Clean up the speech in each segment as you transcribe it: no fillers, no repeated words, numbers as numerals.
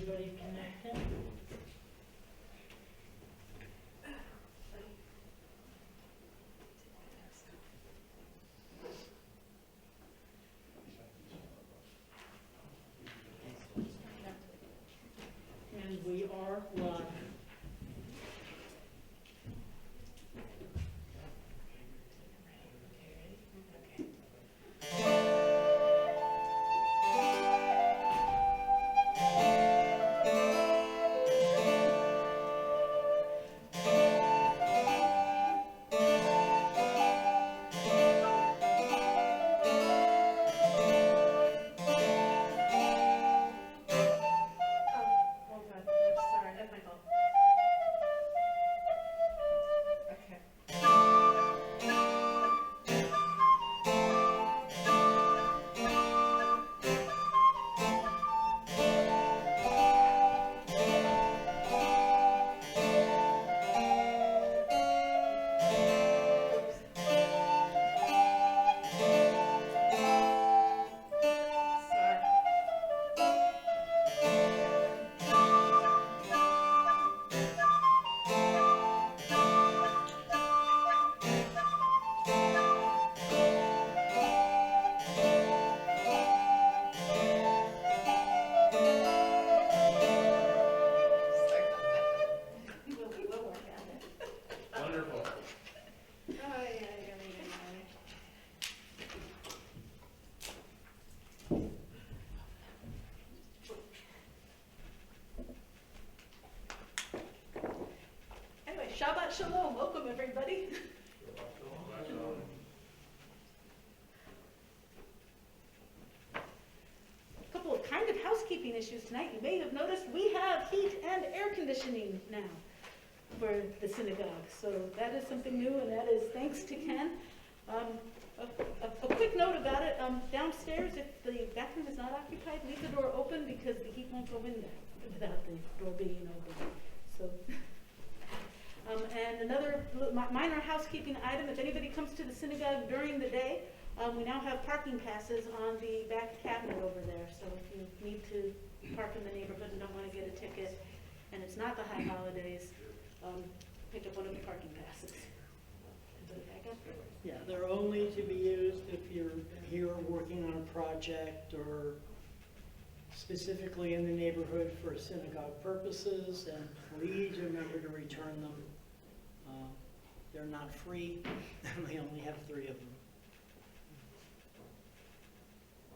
everybody connected. And we are live. Shabbat Shalom. Welcome, everybody. A couple of kind of housekeeping issues tonight. You may have noticed we have heat and air conditioning now for the synagogue. So that is something new, and that is thanks to Ken. A quick note about it. Downstairs, if the bathroom is not occupied, leave the door open because the heat won't go in there without the door being open. So. And another minor housekeeping item, if anybody comes to the synagogue during the day, we now have parking passes on the back cabinet over there. So if you need to park in the neighborhood and don't want to get a ticket, and it's not the high holidays, pick up one of the parking passes. Put it back up. Yeah, they're only to be used if you're here working on a project or specifically in the neighborhood for synagogue purposes, and please remember to return them. They're not free, and we only have 3 of them.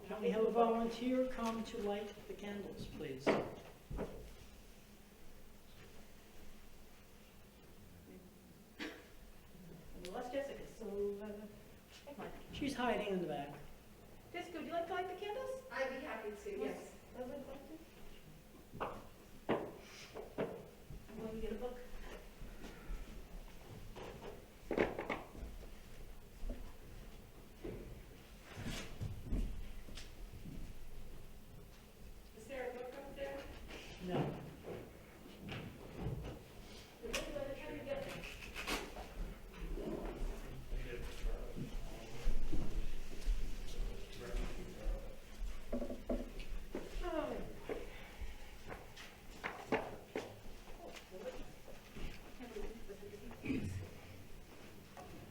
Can we have a volunteer come to light the candles, please? We lost Jessica, so come on. She's hiding in the back. Jessica, would you like to light the candles? I'd be happy to, yes. Leslie, would you like to? I'm going to get a book. Is there a book up there? No.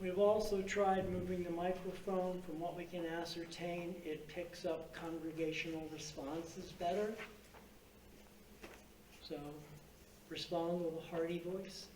We've also tried moving the microphone. From what we can ascertain, it picks up congregational responses better. So respond with a hearty voice.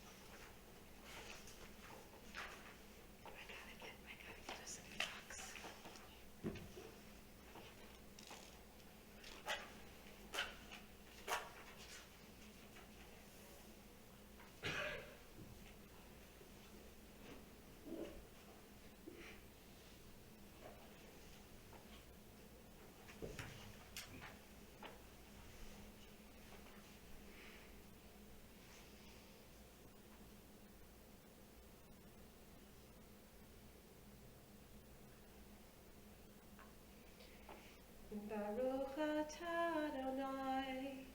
Baruch atah Adonai,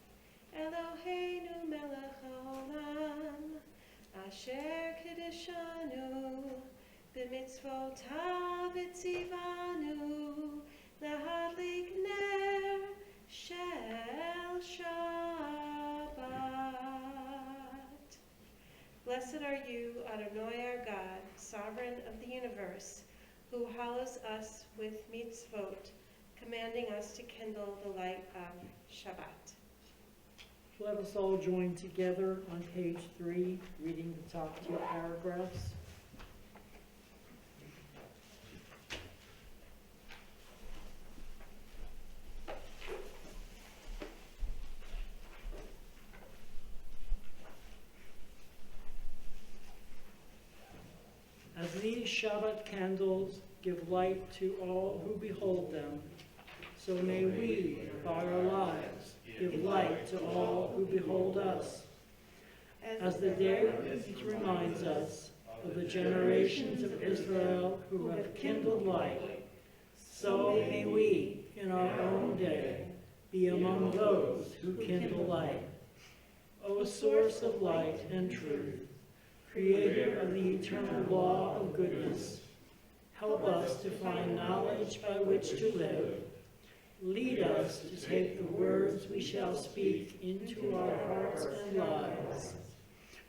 Eloheinu melech haolam, asher kiddushanu, b'mitzvotav v'tzivanu, lahadlik ner shel Shabbat. Blessed are you, Adonai our God, sovereign of the universe, who hallows us with mitzvot, commanding us to kindle the light of Shabbat. Let us all join together on page 3, reading the top 2 paragraphs. As these Shabbat candles give light to all who behold them, so may we, by our lives, give light to all who behold us. As the day reminds us of the generations of Israel who have kindled light, so may we, in our own day, be among those who kindle light. O source of light and truth, creator of the eternal law of goodness, help us to find knowledge by which to live. Lead us to take the words we shall speak into our hearts and lives.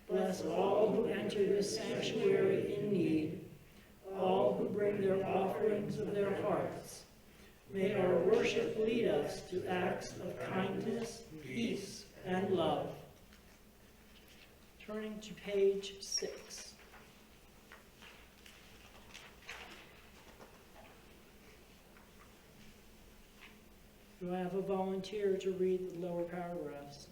Bless all who enter this sanctuary in need, all who bring their offerings of their hearts. May our worship lead us to acts of kindness, peace, and love. Turning to page 6. Do I have a volunteer to read the lower paragraphs?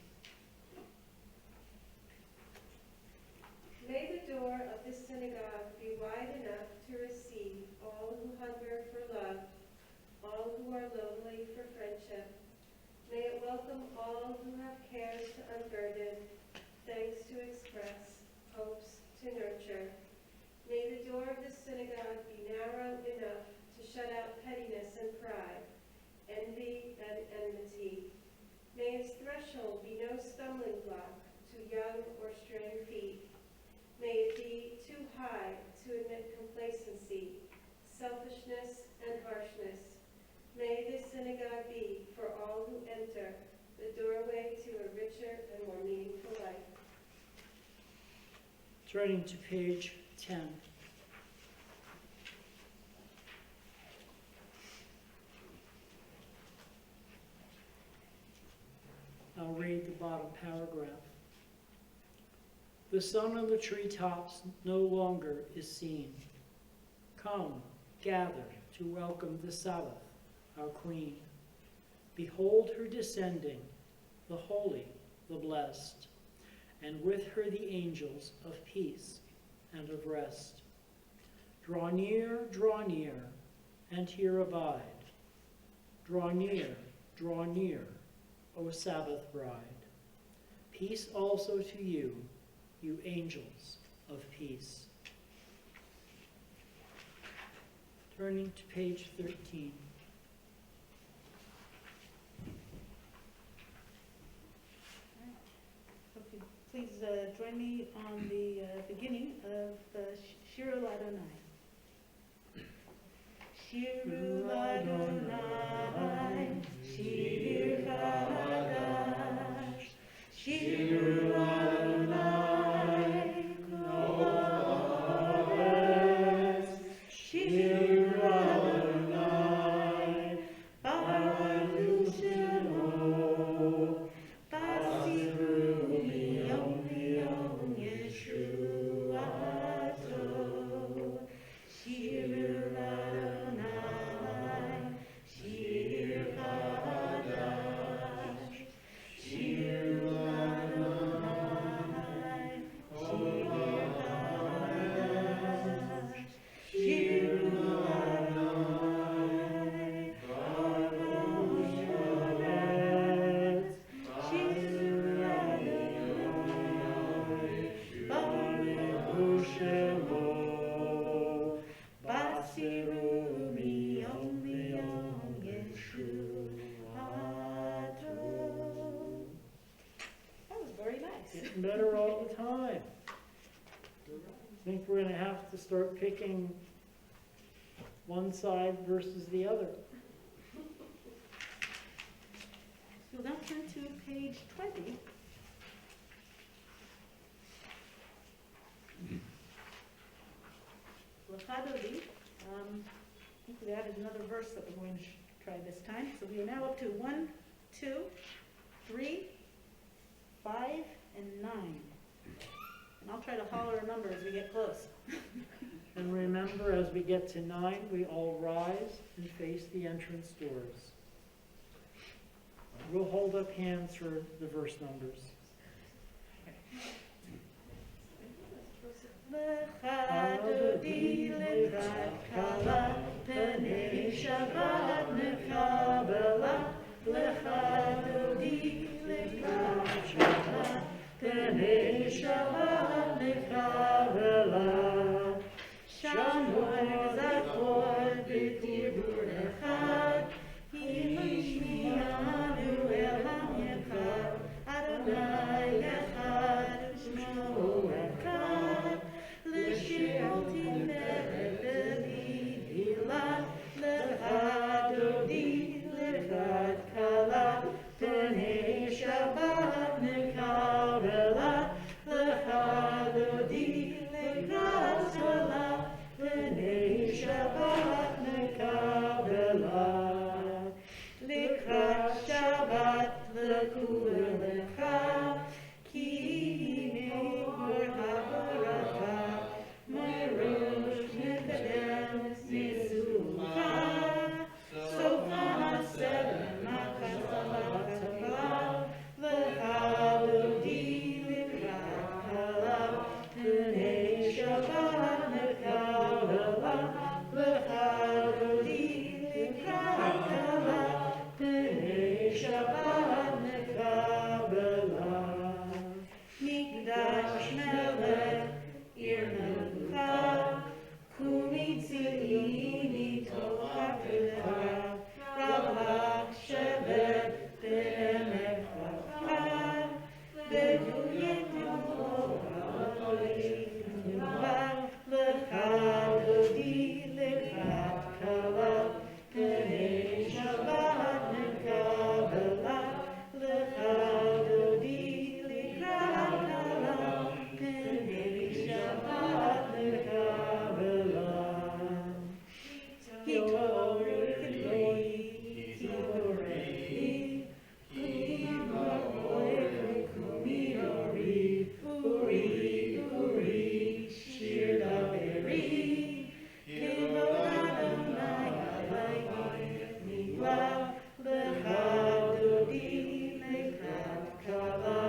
May the door of this synagogue be wide enough to receive all who hunger for love, all who are lonely for friendship. May it welcome all who have cares to unburden, thanks to express, hopes to nurture. May the door of this synagogue be narrow enough to shut out pettiness and pride, envy and enmity. May its threshold be no stumbling block to young or straying feet. May it be too high to admit complacency, selfishness, and harshness. May this synagogue be, for all who enter, the doorway to a richer and more meaningful life. Turning to page 10. I'll read the bottom paragraph. The sun on the treetops no longer is seen. Come, gather to welcome the Sabbath, our Queen. Behold her descending, the holy, the blessed, and with her the angels of peace and of rest. Draw near, and here abide. Draw near, O Sabbath bride. Peace also to you, you angels of peace. Turning to page 13. Please join me on the beginning of the Shir Adonai. Shir Adonai, Shir Chadash, Shir Adonai, Kol haaretz, Shir Adonai, Baruch Shemo, Basiru miyom Yeshuato, Shir Adonai, Shir Chadash, Shir Adonai, Shir Chadash, Shir Adonai, Baruch Shoretz, Shir Adonai, Baruch Shemo, Basiru miyom Yeshuato. That was very nice. Getting better all the time. I think we're going to have to start picking one side versus the other. We'll now turn to page 20. Hadodi. I think we added another verse that we're going to try this time. So we are now up to 1, 2, 3, 5, and 9. And I'll try to holler a number as we get close. And remember, as we get to 9, we all rise and face the entrance doors. We'll hold up hands for the verse numbers. Lecha dodi lekrat kala, penei Shabbat mekabela. Lecha dodi lekrat Shabbat, penei Shabbat mekabela. Shamor zakor b'tibur echad, himishmianu el ha'echad, Adonai echad, Shmo echad. L'shir tiferet b'Hila, lecha dodi lekrat kala, penei Shabbat mekabela. Lecha dodi lekrat kala, penei Shabbat mekabela. Lekrat Shabbat lekul lecha, ki hinei gur ha'baracha, merosh nekadem nisucha, sofa seder machasavach, lecha dodi lekrat kala, penei Shabbat mekabela. Lecha dodi lekrat kala, penei Shabbat mekabela. Mikdash melech ir melucha, kumitzini tochakecha, rabach shevet be'emek vachar, beduyetim Torah lecha dodi lekrat kala, penei Shabbat mekabela. Lecha dodi lekrat kala, penei Shabbat mekabela. Hitori kidoi, hitorei, kumidori, kumidori, uri, uri, shir daveri, kivod Adonai alai miglav. Lecha dodi lekrat kala,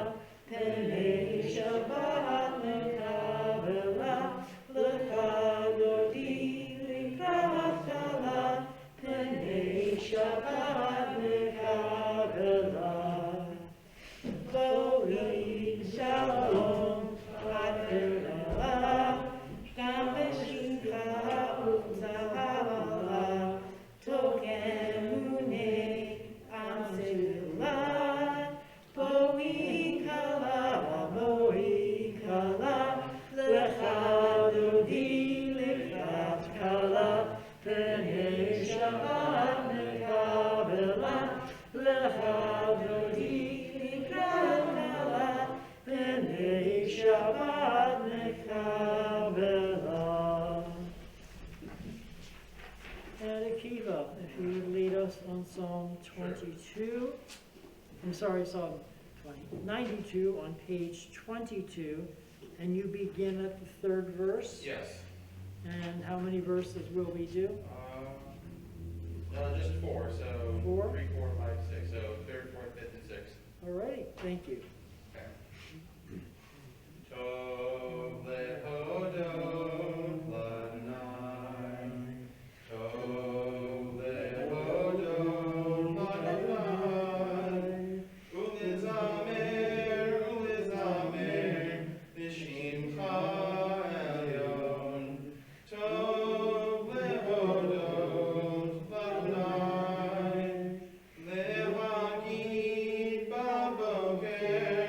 penei Shabbat mekabela. Lecha dodi lekrat kala, penei Shabbat mekabela. Boi shalom v'adela, gam v'shincha u'zahala, tokemune am selah. Boi kala, lecha dodi lekrat kala, penei Shabbat mekabela. Lecha dodi lekrat kala, penei Shabbat mekabela. And Akiva, if you would lead us on Psalm 22, Psalm 92 on page 22, and you begin at the 3rd verse. Yes. And how many verses will we do? Just 4, so 4? 3, 4, 5, 6, so 3rd, 4th, 5th, and 6th. All right, thank you. Okay. Tov lehodot l'Adonai, Tov lehodot l'Adonai, u'lizamer l'shimcha elyon. Tov lehodot l'Adonai, levagid baboker.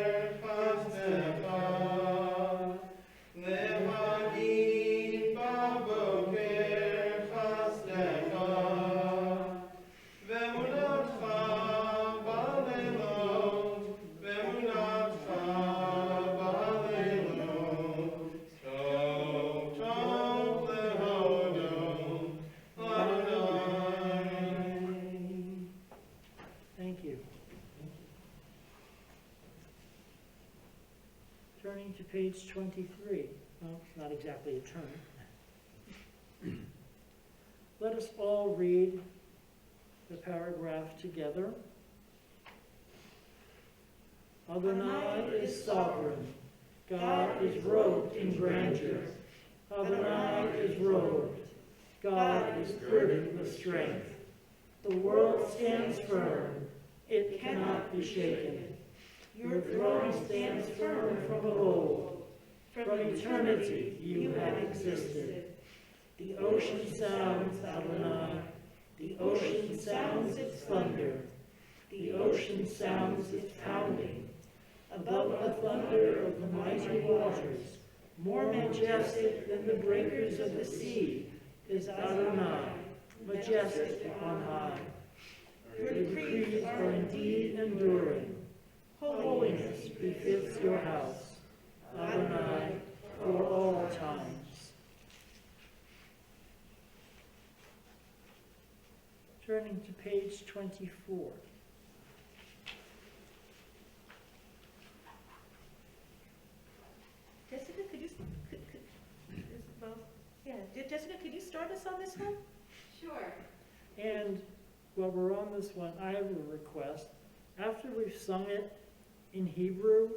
Turning to page 23. Well, it's not exactly a turn. Let us all read the paragraph together. Adonai is sovereign. God is robed in grandeur. Adonai is robed. God is girded with strength. The world stands firm. It cannot be shaken. Your throne stands firm from of old. From eternity you have existed. The ocean sounds Adonai. The ocean sounds its thunder. The ocean sounds its pounding. Above the thunder of the mighty waters, more majestic than the breakers of the sea, is Adonai, majestic on high. Your decrees are indeed enduring. Holiness befits your house, Adonai, for all times. Turning to page 24. Jessica, Jessica, could you start us on this one? Sure. And while we're on this one, I have a request. After we've sung it in Hebrew,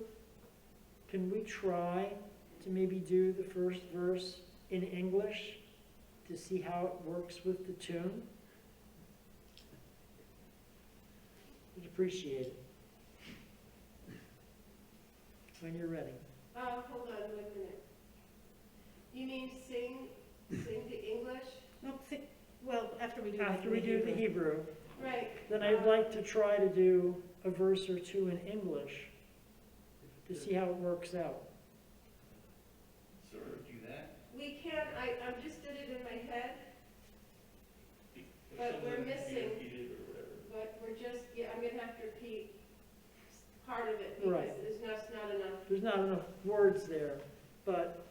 can we try to maybe do the first verse in English to see how it works with the tune? I'd appreciate it. When you're ready. Hold on, wait a minute. You mean sing the English? No, well, after we do After we do the Hebrew, Right. then I'd like to try to do a verse or two in English to see how it works out. Sort of do that. We can, I just did it in my head, but we're missing, but we're just, yeah, I'm gonna have to repeat part of it because Right. there's not enough. There's not enough words there, but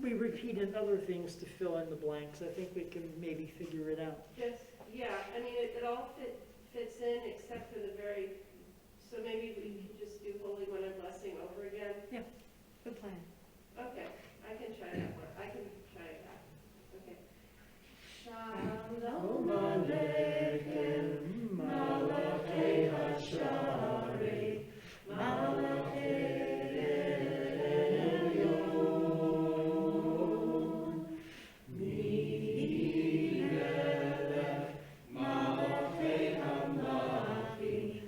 we repeated other things to fill in the blanks. I think we can maybe figure it out. Just, yeah, I mean, it all fits in except for the very, so maybe we can just do Holy One and Blessing over again. Good plan. Okay, I can try that one. I can try it out. Okay. Shalom Shalom Aleichem, Malachei Hashare, Malachei Elyon, Mi Melech, Malachei Hamlachim,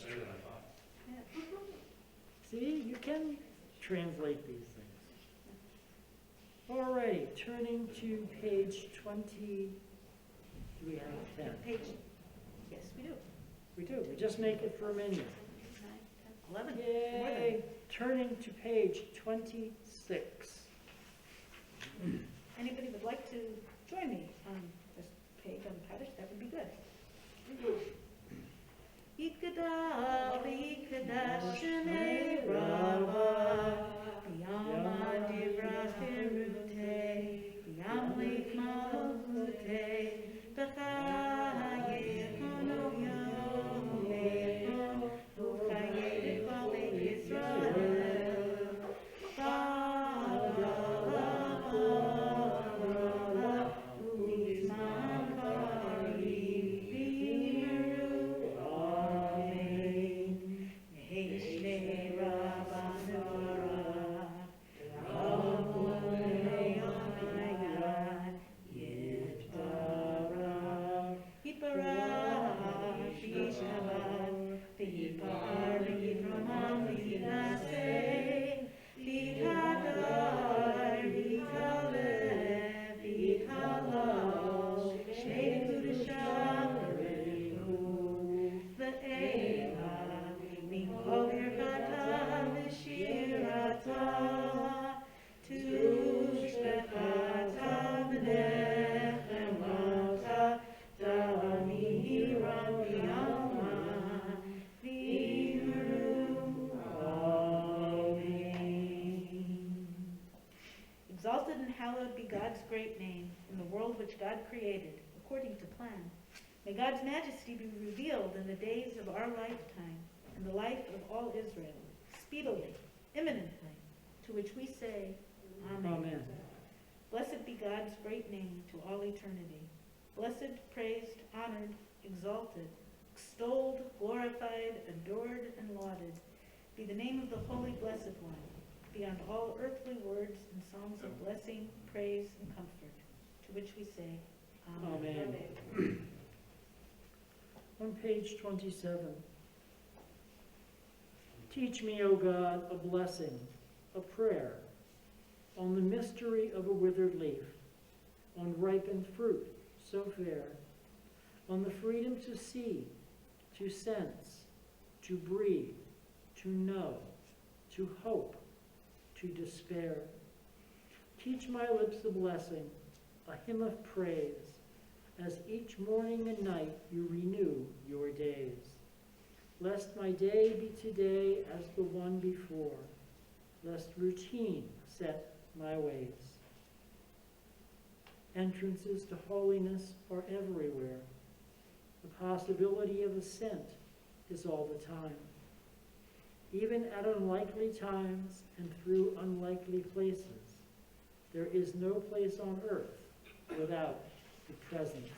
Better than I thought. Yeah. See, you can translate these things. All right, turning to page 20. Do we have a pen? Page, yes, we do. We do. We just make it for a menu. 9, 10, 11. More Yay. Turning to page 26. than. Anybody would like to join me on this page on Kaddish, that would be good. Yikada, Yikada, Shnei Rava, Yama Divrahirute, Yam Lik Malute, Bechaye Kono Yom, Uchaye B'Kol Yisrael, Exalted and hallowed be God's great name in the world which God created, according to plan. May God's majesty be revealed in the days of our lifetime, and the life of all Israel, speedily, imminently, to which we say, Amen. Amen. Blessed be God's great name to all eternity. Blessed, praised, honored, exalted, extolled, glorified, adored, and lauded be the name of the Holy Blessed One, beyond all earthly words and songs of blessing, praise, and comfort, to which we say, Amen. Amen. On page 27. Teach me, O God, a blessing, a prayer, on the mystery of a withered leaf, on ripened fruit so fair, on the freedom to see, to sense, to breathe, to know, to hope, to despair. Teach my lips a blessing, a hymn of praise, as each morning and night you renew your days. Lest my day be today as the one before, lest routine set my ways. Entrances to holiness are everywhere. The possibility of ascent is all the time. Even at unlikely times and through unlikely places, there is no place on earth without the presence.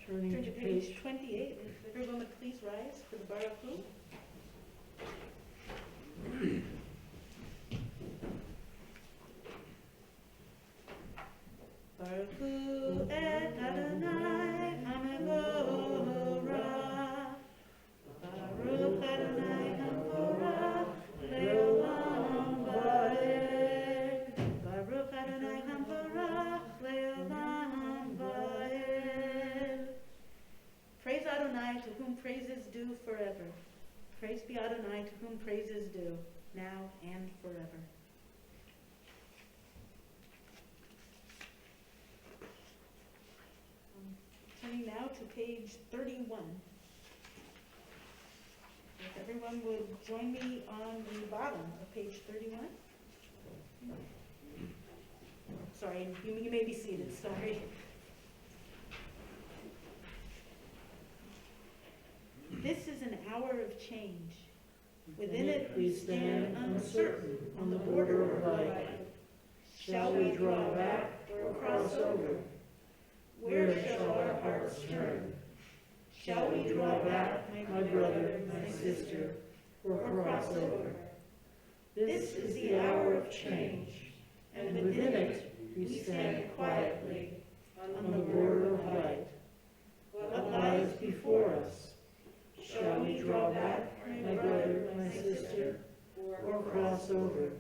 Turning Turn to to page 28. Everyone would please rise for the Baruch Hu. Baruch Hu et Adonai Hamevora. Baruch Adonai Hamevora Leolam Vaed. Baruch Adonai Hamevora Leolam Vaed. Praise Adonai, to whom praise is due forever. Praise be Adonai, to whom praise is due, now and forever. Turning now to page 31. If everyone would join me on the bottom of page 31. Sorry, you may be seated, sorry. This is an hour of change. Within it we stand uncertain on the border of life. Shall we draw back or cross over? Where shall our hearts turn? Shall we draw back, my brother, my sister, or cross over? This is the hour of change, and within it we stand quietly, on on the border of light. What lies before us? Shall we draw back, my brother, my sister, or cross over?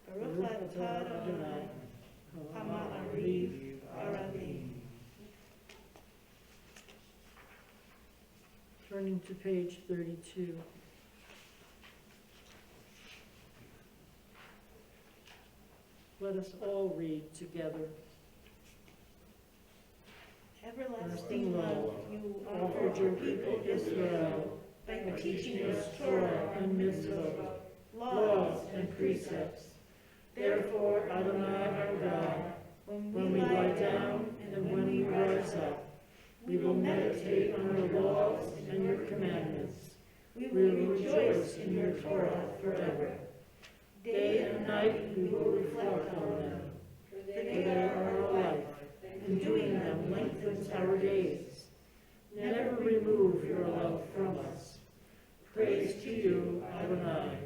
Baruch atah Adonai, ha'ma'ariv ha'radim. Turning to page 32. Let us all read together. Everlasting love, you offered your people Israel by teaching us Torah and mitzvot, laws and precepts. Therefore, Adonai our God, when we lie down and when we rise up, we will meditate on your laws and your commandments. We will rejoice in your Torah forever. Day and night we will reflect on them, for they are our life, and doing them lengthens our days. Never remove your love from us. Praise to you, Adonai,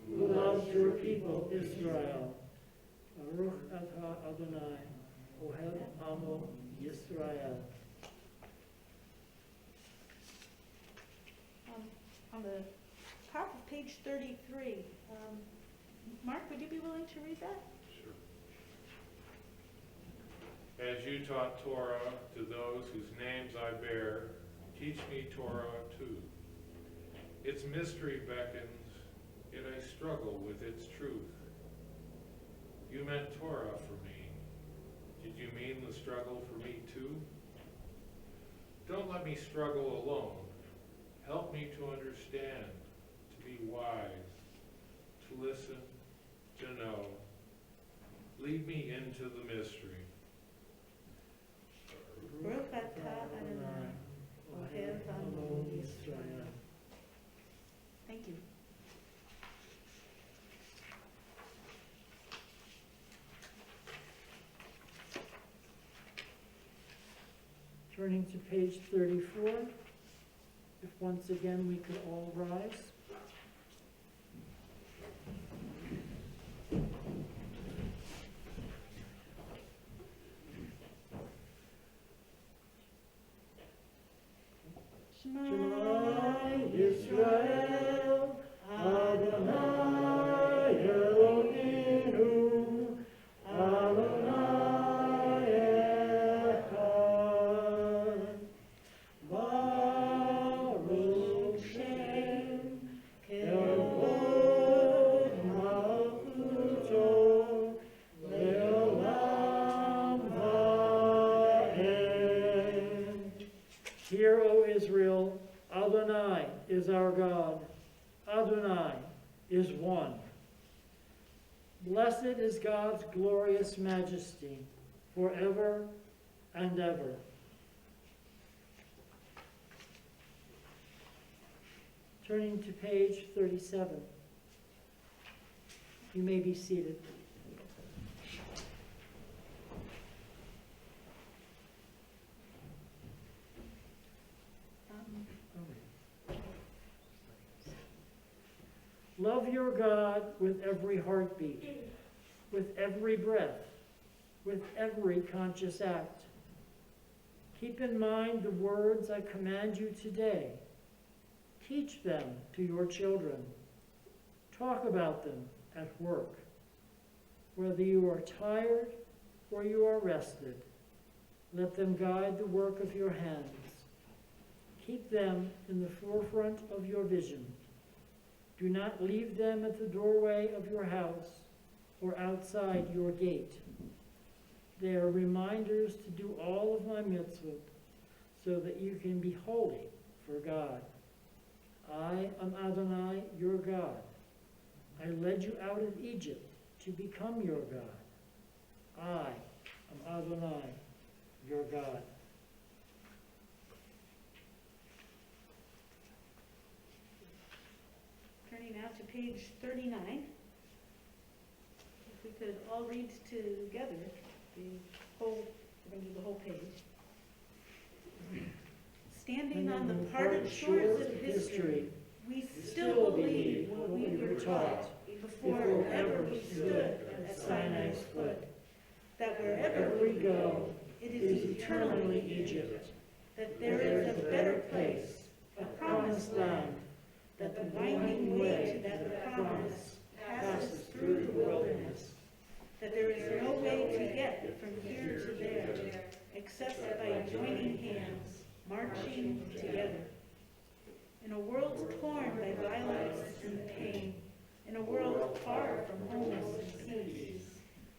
who loves your people Israel. Baruch atah Adonai, Ohev Amo Yisrael. On the top of page 33, Mark, would you be willing to read that? Sure. As you taught Torah to those whose names I bear, teach me Torah too. Its mystery beckons, yet I struggle with its truth. You meant Torah for me. Did you mean the struggle for me too? Don't let me struggle alone. Help me to understand, to be wise, to listen, to know. Lead me into the mystery. Baruch atah Adonai, Ohev Amo Yisrael. Thank you. Turning to page 34, if once again we could all rise. Shema Yisrael, Adonai Eloheinu, Adonai Echad. Baruch Shem Kevod Malchuto Leolam Va'ed. Hear, O Israel, Adonai is our God. Adonai is one. Blessed is God's glorious majesty forever and ever. Turning to page 37. You may be seated. Love your God with every heartbeat, with every breath, with every conscious act. Keep in mind the words I command you today. Teach them to your children. Talk about them at work. Whether you are tired or you are rested, let them guide the work of your hands. Keep them in the forefront of your vision. Do not leave them at the doorway of your house or outside your gate. They are reminders to do all of my mitzvot so that you can be holy for God. I am Adonai, your God. I led you out of Egypt to become your God. I am Adonai, your God. Turning now to page 39. If we could all read together we're going to do the whole page. Standing on the parted shores of history, we still believe what we were taught before ever we stood at Sinai's foot, that wherever we go, it is eternally Egypt, that there is a better place, a promised land, that the winding way to that promise passes through the wilderness, that there is no way to get from here to there, except by joining hands, marching together. In a world torn by violence and pain, in a world far from wholeness and peace,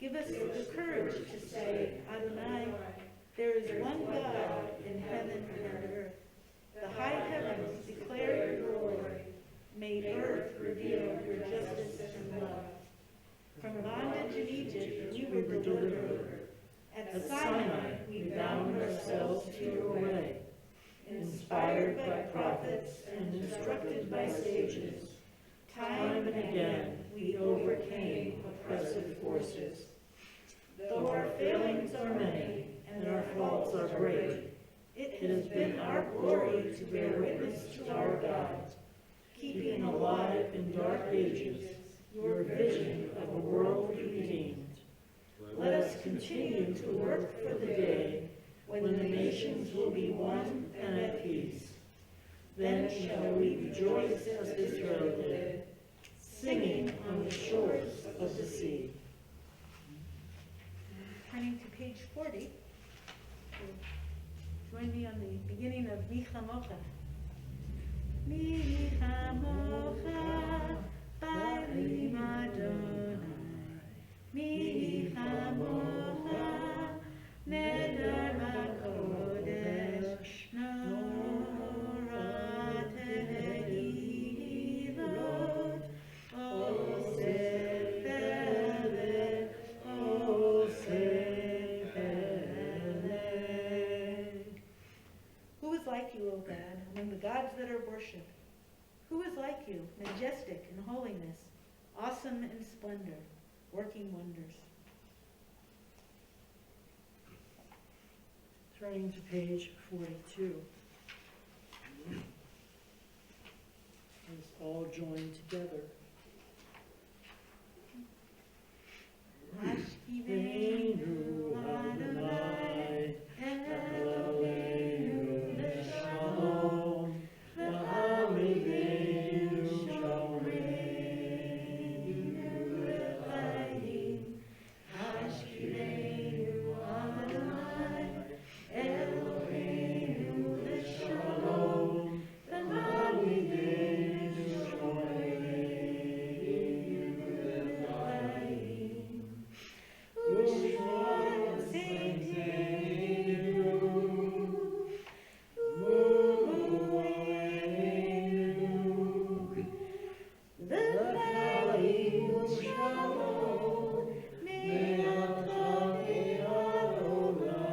give us the courage to say, Adonai, there is one God in heaven and earth. The high heavens declare your glory. May earth reveal your justice and love. From bondage in Egypt we were delivered. At Sinai we bound ourselves to your way. Inspired by prophets and instructed by sages, time and again we overcame oppressive forces. Though our failings are many and our faults are great, it has been our glory to bear witness to our God, keeping alive in dark ages your vision of a world redeemed. Let us continue to work for the day when the nations will be one and at peace. Then shall we rejoice as Israel did, singing on the shores of the sea. Turning to page 40, join me on the beginning of Michamocha. Michamocha, Ba'alim Adonai. Michamocha, Neder HaKodesh, Norah Tehilot, Oseh Peled, Oseh Peled. Who is like you, O God, among the gods that are worshipped? Who is like you, majestic in holiness, awesome in splendor, working wonders? Turning to page 42. Let's all join together. Ashkiveinu Adonai, Eloheinu Shalom, V'hamidenu Shomeinu L'chaim. Ashkiveinu Adonai, Eloheinu Shalom, V'hamidenu Shomeinu L'chaim. Ushmor Seitenu, U'Einu, L'chaim Shalom, Me'ata Ve'ad Olam.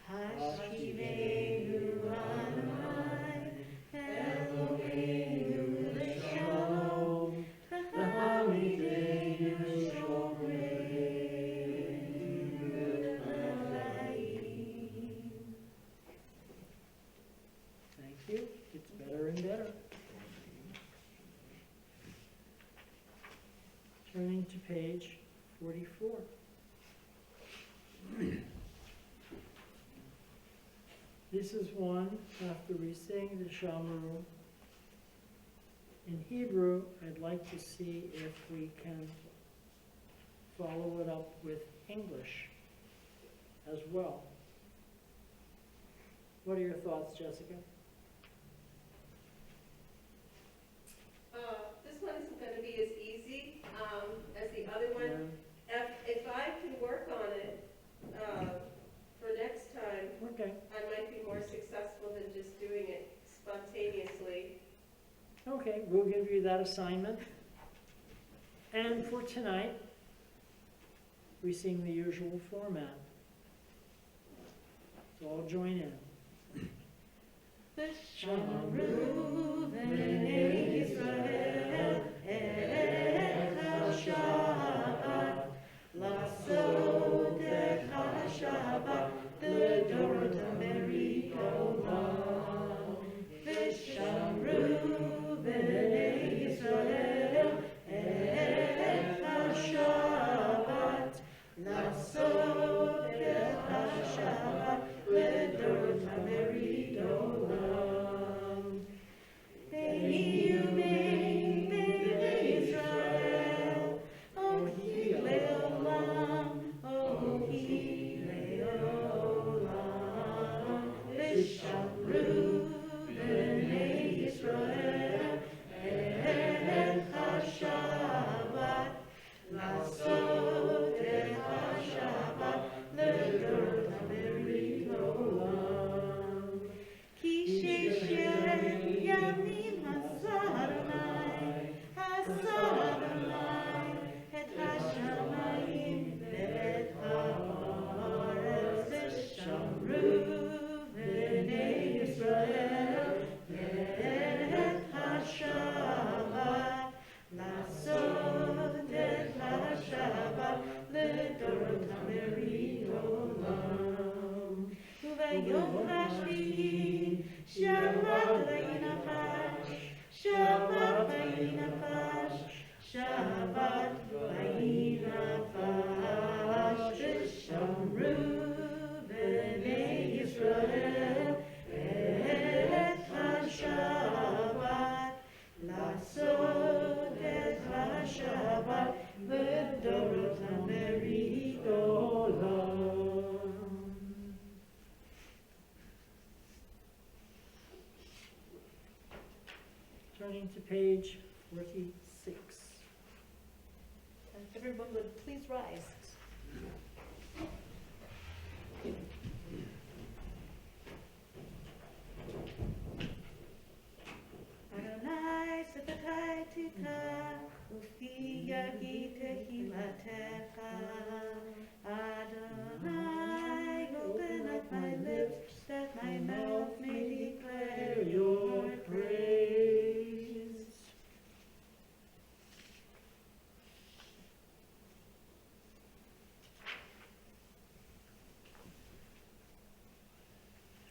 Hashkiveinu Adonai, Eloheinu Shalom, V'hamidenu Shomeinu L'chaim. Thank you. It's better and better. Turning to page 44. This is one after we sing the Shamaru. In Hebrew, I'd like to see if we can follow it up with English as well. What are your thoughts, Jessica? This one isn't going to be as easy as the other one. If I can work on it for next time, Okay. I might be more successful than just doing it spontaneously. Okay, we'll give you that assignment. And for tonight, we sing the usual format. So all join in. Shamaru b'nei Yisrael et ha-Shabbat, לעשות את השבת לדורות המרי עולם. ושמרו בני ישראל את השבת, לעשות Yom HaShvi'i, Shabbat vayinapash, Shabbat vayinapash, Shabbat vayinapash, V'shamru b'nei Yisrael et HaShabbat, Lasod et HaShabbat v'dorot ha'meridolam. Turning to page 46. And everyone would please rise. Adonai sefekai tika, ufi yagi tehilatecha. Adonai, open up my lips, that my mouth may declare your praise.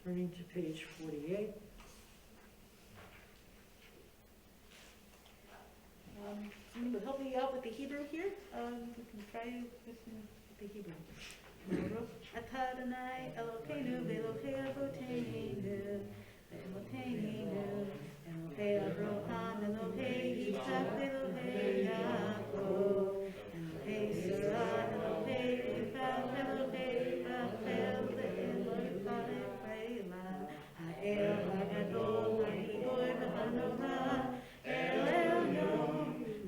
Turning to page 48. Someone will help me out with the Hebrew here. We can try with the Hebrew. Atah Adonai Elokeinu v'Elokei Avoteinu v'Elokeinu Elokei Avraham Elokei Yitzchak v'Elokei Yaakov Elokei Sarah Elokei Rivka Elokei Rachel v'Elokei Ephraim Ha'el Ha'gadol Ha'gibor v'Hanorah El Elyon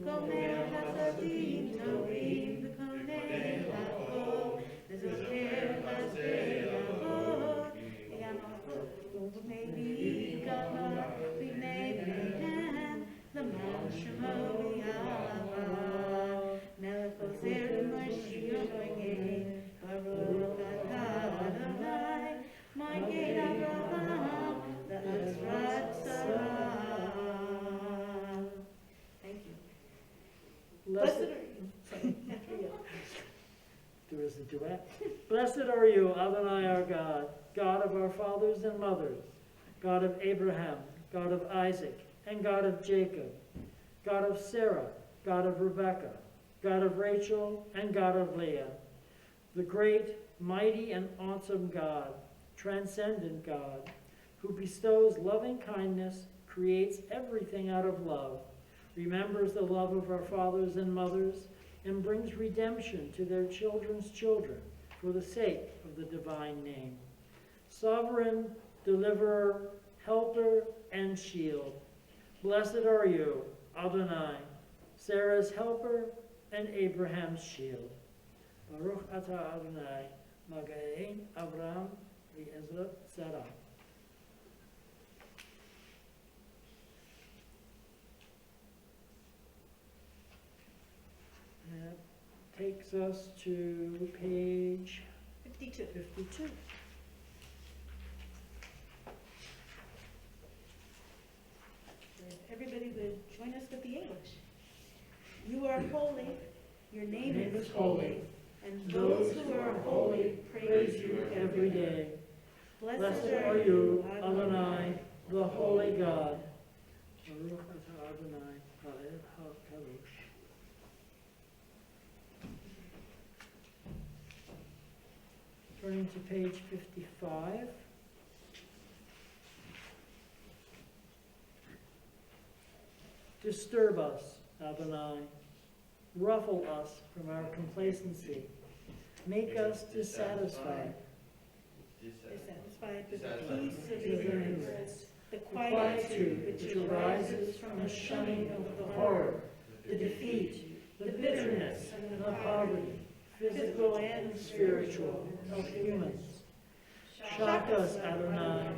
Gomer Hasadim Tovim v'Konei Hakol V'Zocher Chazei Yavot Yamot Maybe Gamar B'nei B'nei L'man Shemo V'Yava Melech Ozer L'Mashiach V'Gei Baruch Atah Adonai Magid Avraham V'Azrat Sarah. Thank you. Blessed are you. Sorry, after you. There is a duet. Blessed are you, Adonai our God, God of our fathers and mothers, God of Abraham, God of Isaac, and God of Jacob, God of Sarah, God of Rebekah, God of Rachel, and God of Leah, the great, mighty, and awesome God, transcendent God, who bestows loving kindness, creates everything out of love, remembers the love of our fathers and mothers, and brings redemption to their children's children for the sake of the divine name. Sovereign, deliverer, helper, and shield. Blessed are you, Adonai, Sarah's helper and Abraham's shield. Baruch atah Adonai, Magain Abraham v'Ezra Sarah. That takes us to page 52. 52. Everybody would join us with the English. You are holy, your name is holy, and those who are holy praise you every day. Blessed are you, Adonai, the holy God. Baruch atah Adonai, Ha'el HaKadosh. Turning to page 55. Disturb us, Adonai. Ruffle us from our complacency. Make us dissatisfied. Dissatisfied with the peace of Your your reigns. words, the Quietude which arises from the shunning of the horror, the defeat, the bitterness, and the poverty, physical and spiritual, of humans. Shock us, Adonai.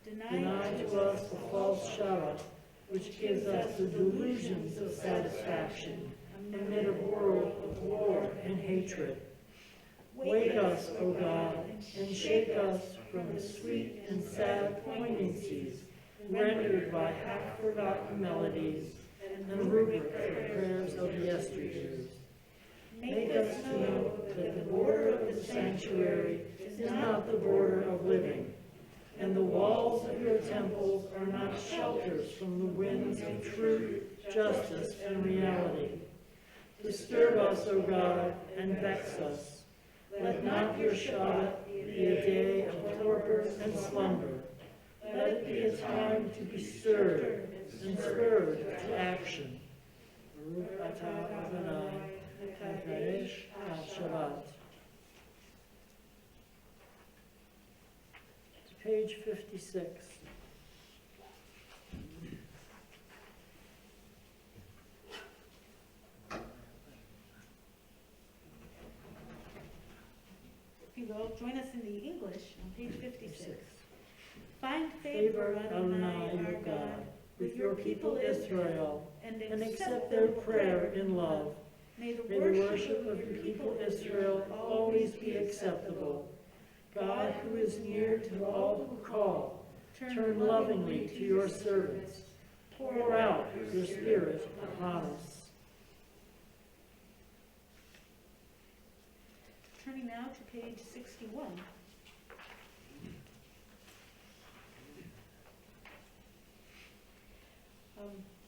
Deny to us the false Shabbat, which gives us the delusions of satisfaction amid a world of war and hatred. Wake us, O God, and shake us from the sweet and sad poignancies rendered by half-forgotten melodies and rubric prayers of yesteryears. Make us to know that the border of the sanctuary is not the border of living, are not shelters from the winds of truth, justice, and reality. Disturb us, O God, and vex us. Let not your Shabbat be a day of torpor and slumber. Let it be a time to be stirred and spurred to action. Baruch atah Adonai, Hakadosh HaShabbat. To page 56. If you will, join us in the English on page 56. Find favor, Adonai, our God, with your people Israel, and accept their prayer in love. May the worship of your people Israel always be acceptable. God, who is near to all who call, turn lovingly to your servants. Pour out your Spirit upon us. Turning now to page 61.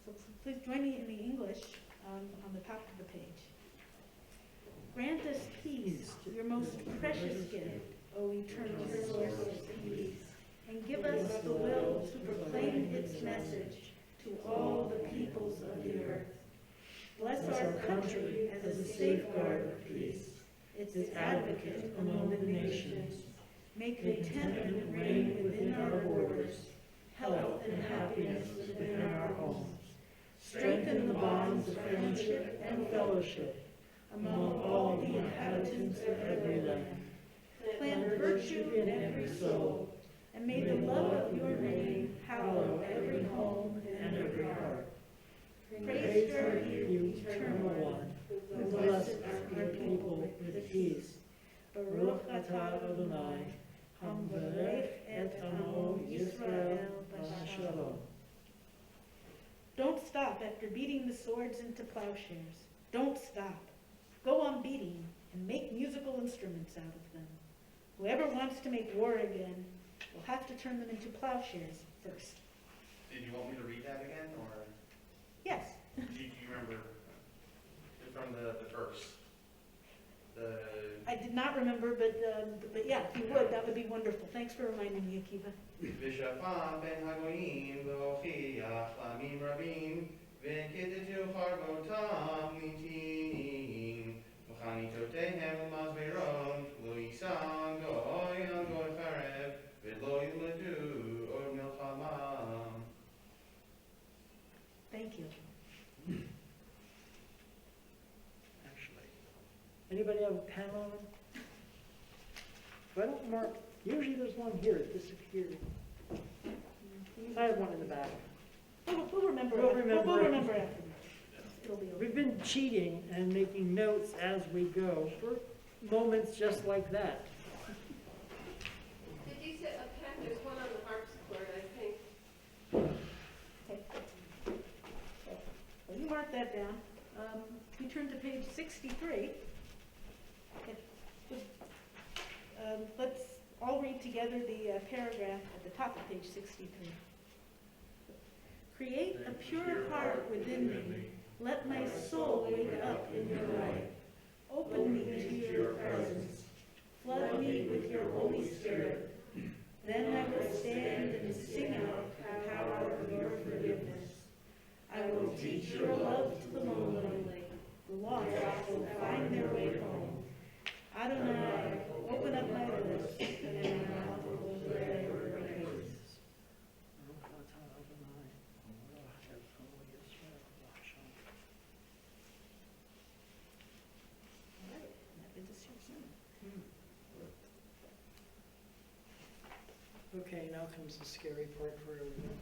So please join me in the English on the top of the page. Grant us peace, your most precious gift, O eternal source of peace, and give us the will to proclaim its message to all the peoples of the earth. Bless our country as a safeguard of peace, its advocate among the nations. Make contentment reign within our borders, health and happiness within our homes. Strengthen the bonds of friendship and fellowship among all the inhabitants of every land. Plant virtue in every soul, and may the love of your name hallow every home and every heart. Praise her, you eternal one, who blesses your people with peace. Baruch atah Adonai, hamvarech et amo Yisrael b'shalom. Don't stop after beating the swords into plowshares. Don't stop. Go on beating and make musical instruments out of them. Whoever wants to make war again will have to turn them into plowshares first. Did you want me to read that again, or Yes. do you remember from the verse? I did not remember, but yeah, if you would, that would be wonderful. Thanks for reminding me, Akiva. ושפט בין הגויים והוכיח לעמים רבים וכתתו חרבותם לעתים וחניתותיהם למזמרות לא יישא גוי על גוי חרב ולא ילמדו עוד מלחמה. Thank you. Actually, anybody have a pen on them? If I don't mark, usually there's one here, it disappeared. I have one in the back. We'll remember. We'll We'll remember. remember after. It'll be over. We've been cheating and making notes as we go for moments just like that. Did you say a pen? There's one on the harpsichord, I think. Okay. Well, you mark that down. We turn to page 63. Okay. Let's all read together the paragraph at the top of page 63. Create a pure heart within me. Let my soul wake up in your light. Open me to your presence. Flood me with your Holy Spirit. Then I will stand and sing out the power of your forgiveness. I will teach your love to the lonely. The lost will find their way home. Adonai, open up my lips, and my mouth will declare your praise. All right, that is your sermon. Okay, now comes the scary part for everyone.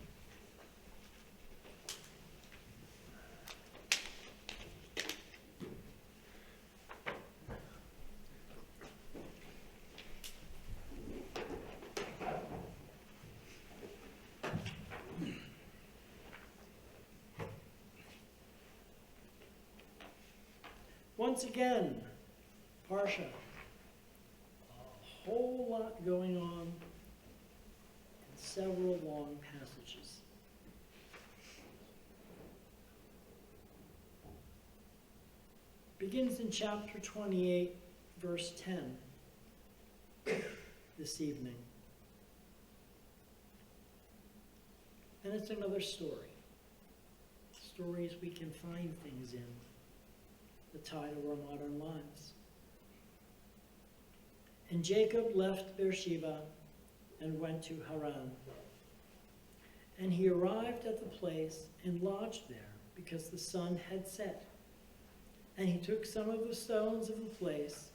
Once again, Parsha. A whole lot going on in several long passages. begins in chapter 28, verse 10, this evening. And it's another story. Stories we can find things in, the tide of our modern lives. And Jacob left Beersheba and went to Haran. And he arrived at the place and lodged there, because the sun had set. And he took some of the stones of the place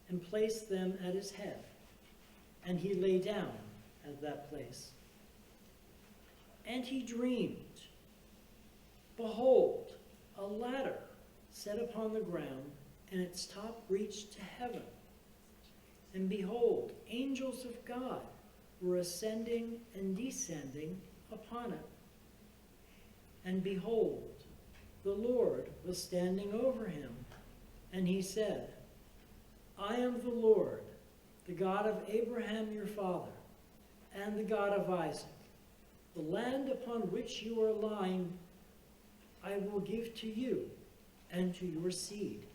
and placed them at his head. And he lay down at that place. And he dreamed, behold, a ladder set upon the ground, and its top reached to heaven. And behold, angels of God were ascending and descending upon it. And behold, the Lord was standing over him, and he said, I am the Lord, the God of Abraham your father, and the God of Isaac. The land upon which you are lying I will give to you and to your seed.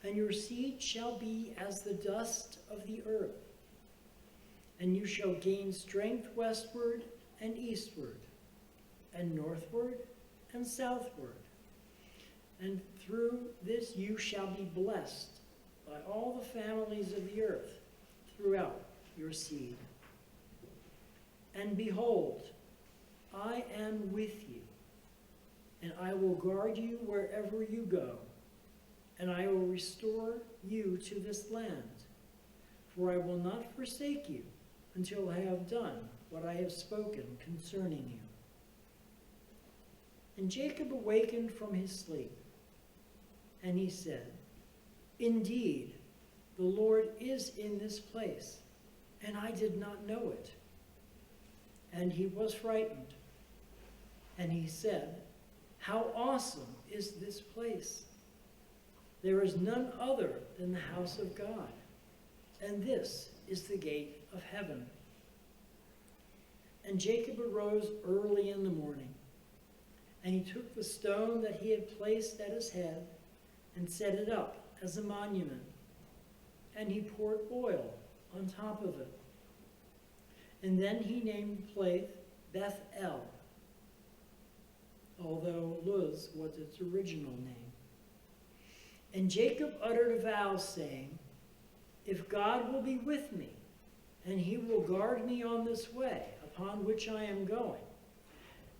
And your seed shall be as the dust of the earth, and you shall gain strength westward and eastward, and northward and southward. And through this you shall be blessed by all the families of the earth throughout your seed. And behold, I am with you, and I will guard you wherever you go, and I will restore you to this land, for I will not forsake you until I have done what I have spoken concerning you. And Jacob awakened from his sleep, and he said, Indeed, the Lord is in this place, and I did not know it. And he was frightened, and he said, How awesome is this place! There is none other than the house of God, and this is the gate of heaven. And Jacob arose early in the morning, and he took the stone that he had placed at his head and set it up as a monument, and he poured oil on top of it. And then he named the place Beth El, although Luz was its original name. And Jacob uttered a vow, saying, If God will be with me, and he will guard me on this way upon which I am going,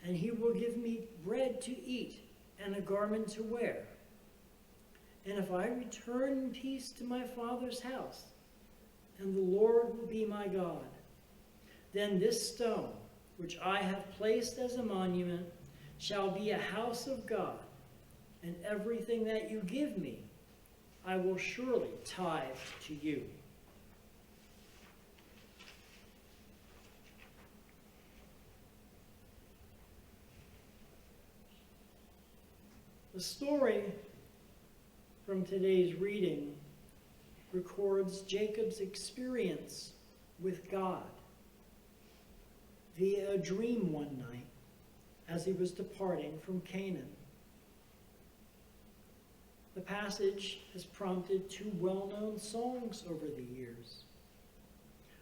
and he will give me bread to eat and a garment to wear, and if I return in peace to my father's house, and the Lord will be my God, then this stone, which I have placed as a monument, shall be a house of God, and everything that you give me, I will surely tithe to you. The story from today's reading records Jacob's experience with God via a dream one night as he was departing from Canaan. The passage has prompted two well-known songs over the years.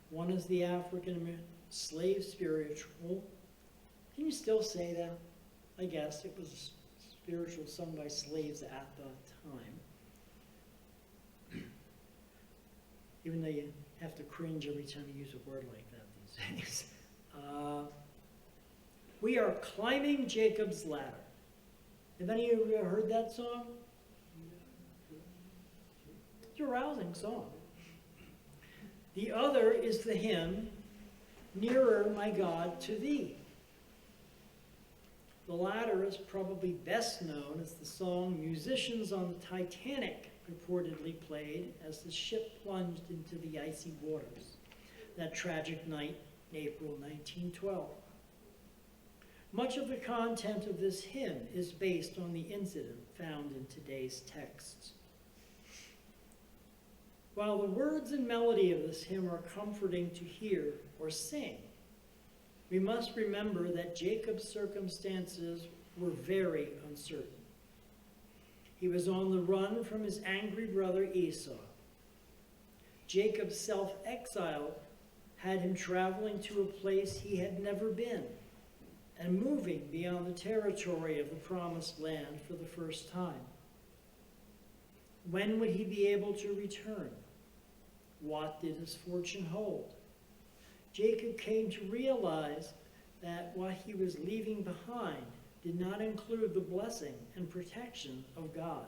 One is the African slave spiritual. Can you still say that? I guess it was a spiritual sung by slaves at the time. Even though you have to cringe every time you use a word like that these days. We are climbing Jacob's ladder. Have any of you heard that song? It's a rousing song. The other is the hymn, Nearer, My God, to Thee. The latter is probably best known as the song musicians on the Titanic reportedly played as the ship plunged into the icy waters that tragic night in April 1912. Much of the content of this hymn is based on the incident found in today's texts. While the words and melody of this hymn are comforting to hear or sing, we must remember that Jacob's circumstances were very uncertain. He was on the run from his angry brother Esau. Jacob's self-exile had him traveling to a place he had never been and moving beyond the territory of the promised land for the first time. When would he be able to return? What did his fortune hold? Jacob came to realize that what he was leaving behind did not include the blessing and protection of God.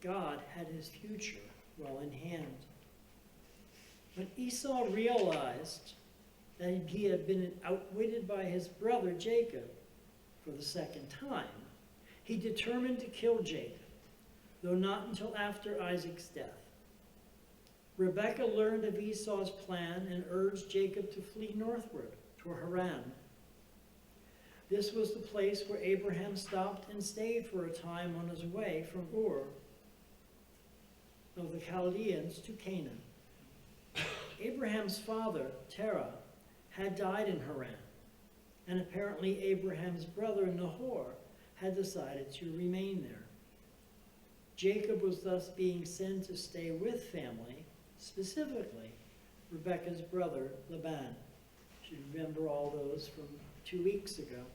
God had his future well in hand. When Esau realized that he had been outwitted by his brother Jacob for the second time, he determined to kill Jacob, though not until after Isaac's death. Rebekah learned of Esau's plan and urged Jacob to flee northward to Haran. This was the place where Abraham stopped and stayed for a time on his way from Ur of the Chaldeans to Canaan. Abraham's father, Terah, had died in Haran, and apparently Abraham's brother Nahor had decided to remain there. Jacob was thus being sent to stay with family, specifically Rebekah's brother Laban. You should remember all those from 2 weeks ago.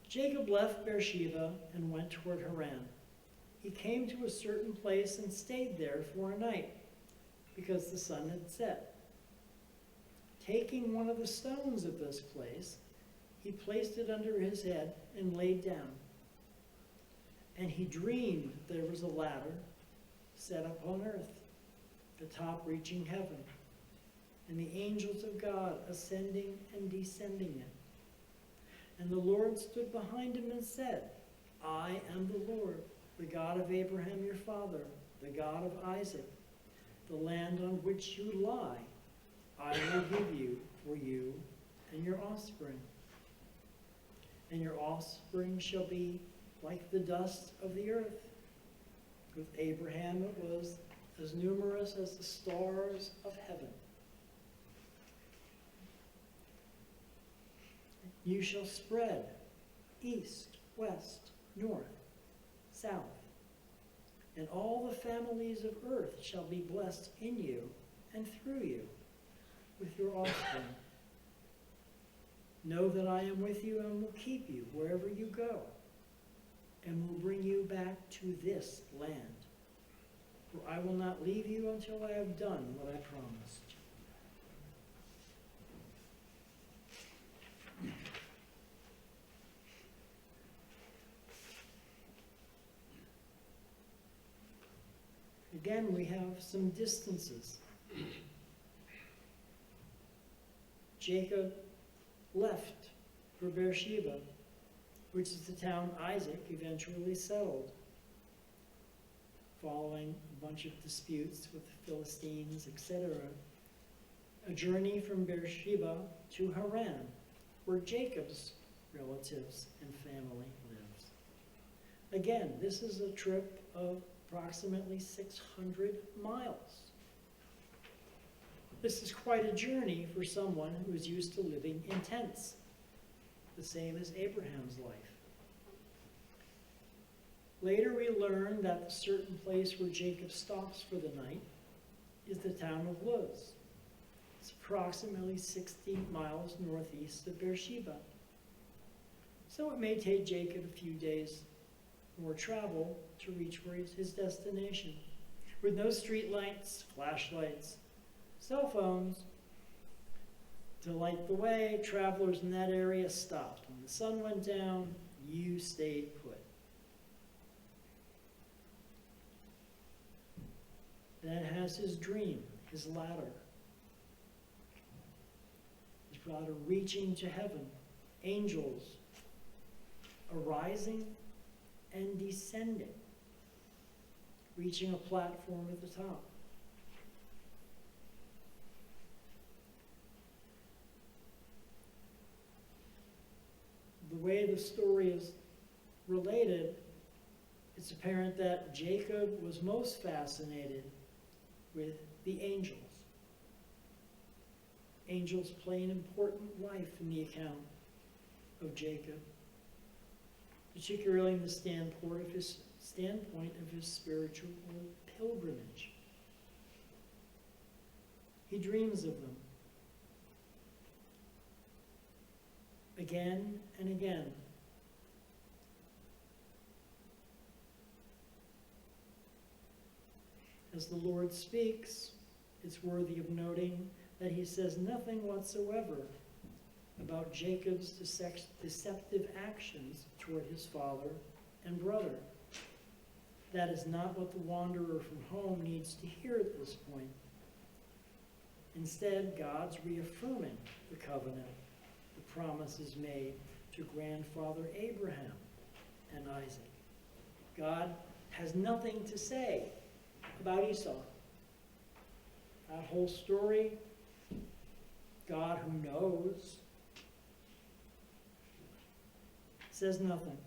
Jacob left Beersheba and went toward Haran. He came to a certain place and stayed there for a night, because the sun had set. Taking one of the stones of this place, he placed it under his head and laid down. And he dreamed there was a ladder set up on earth, the top reaching heaven, and the angels of God ascending and descending it. And the Lord stood behind him and said, I am the Lord, the God of Abraham your father, the God of Isaac. The land on which you lie, I will give you for you and your offspring. And your offspring shall be like the dust of the earth. With Abraham it was as numerous as the stars of heaven. You shall spread east, west, north, south, and all the families of earth shall be blessed in you and through you with your offspring. Know that I am with you and will keep you wherever you go, and will bring you back to this land. For I will not leave you until I have done what I promised. Again, we have some distances. Jacob left for Beersheba, which is the town Isaac eventually settled, following a bunch of disputes with the Philistines, etc. A journey from Beersheba to Haran, where Jacob's relatives and family lives. Again, this is a trip of approximately 600 miles. This is quite a journey for someone who is used to living in tents, the same as Abraham's life. Later we learn that the certain place where Jacob stops for the night is the town of Luz. It's approximately 60 miles northeast of Beersheba. So it may take Jacob a few days more travel to reach his destination. With no street lights, flashlights, cell phones to light the way, travelers in that area stopped. When the sun went down, you stayed put. Then has his dream, his ladder. His ladder reaching to heaven, angels arising and descending, reaching a platform at the top. The way the story is related, it's apparent that Jacob was most fascinated with the angels. Angels play an important life in the account. of Jacob, particularly in the standpoint of his spiritual pilgrimage. He dreams of them again and again. As the Lord speaks, it's worthy of noting that he says nothing whatsoever about Jacob's deceptive actions toward his father and brother. That is not what the wanderer from home needs to hear at this point. Instead, God's reaffirming the covenant, the promises made to grandfather Abraham and Isaac. God has nothing to say about Esau. That whole story, God who knows, says nothing.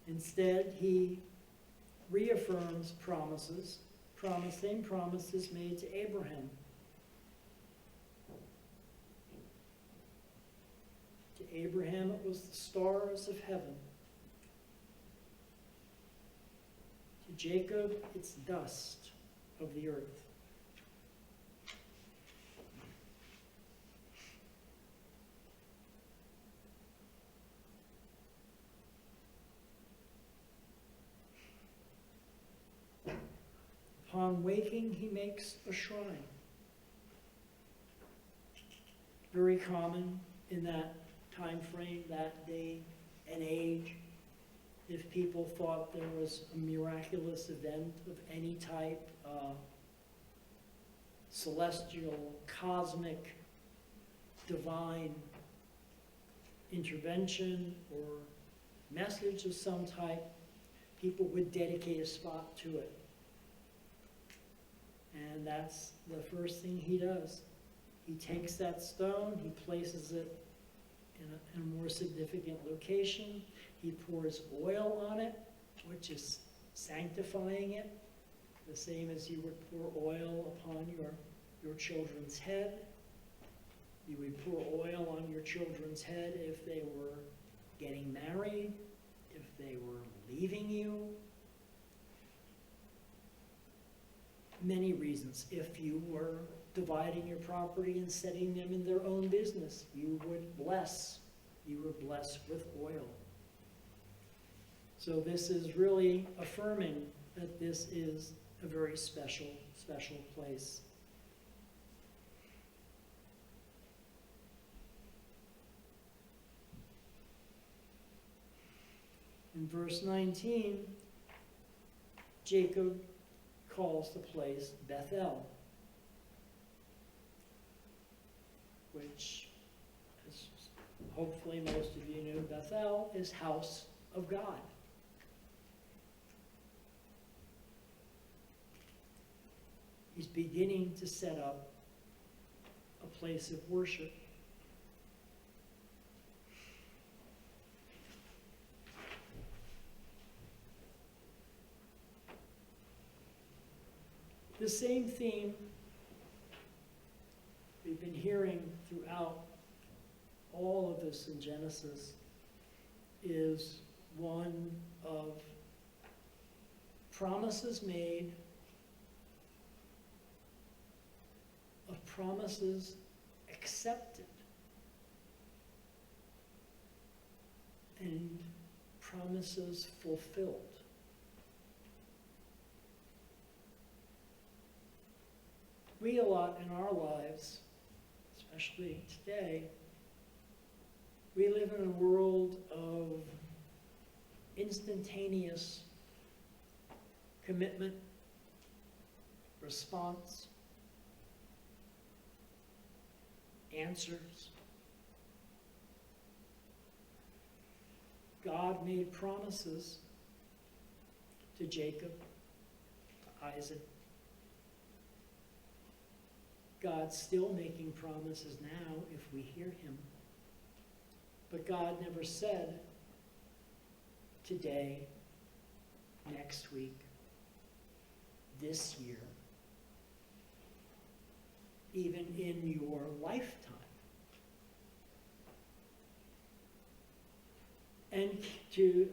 Instead, he reaffirms same promises made to Abraham. To Abraham, it was the stars of heaven. To Jacob, it's dust of the earth. Upon waking, he makes a shrine. Very common in that time frame, that day and age. If people thought there was a miraculous event of any type, celestial, cosmic, divine intervention or message of some type, people would dedicate a spot to it. And that's the first thing he does. He takes that stone, he places it in a more significant location. He pours oil on it, which is sanctifying it, the same as you would pour oil upon your children's head. You would pour oil on your children's head if they were getting married, if they were leaving you. Many reasons. If you were dividing your property and setting them in their own business, you would bless. You were blessed with oil. So this is really affirming that this is a very special, special place. In verse 19, Jacob calls the place Bethel, which, as hopefully most of you knew, Bethel is house of God. He's beginning to set up a place of worship. The same theme we've been hearing throughout all of this in Genesis is one of promises made, of promises accepted, and promises fulfilled. We a lot in our lives, especially today, we live in a world of instantaneous commitment, response, answers. God made promises to Jacob, to Isaac. God's still making promises now if we hear him. But God never said today, next week, this year, even in your lifetime. and to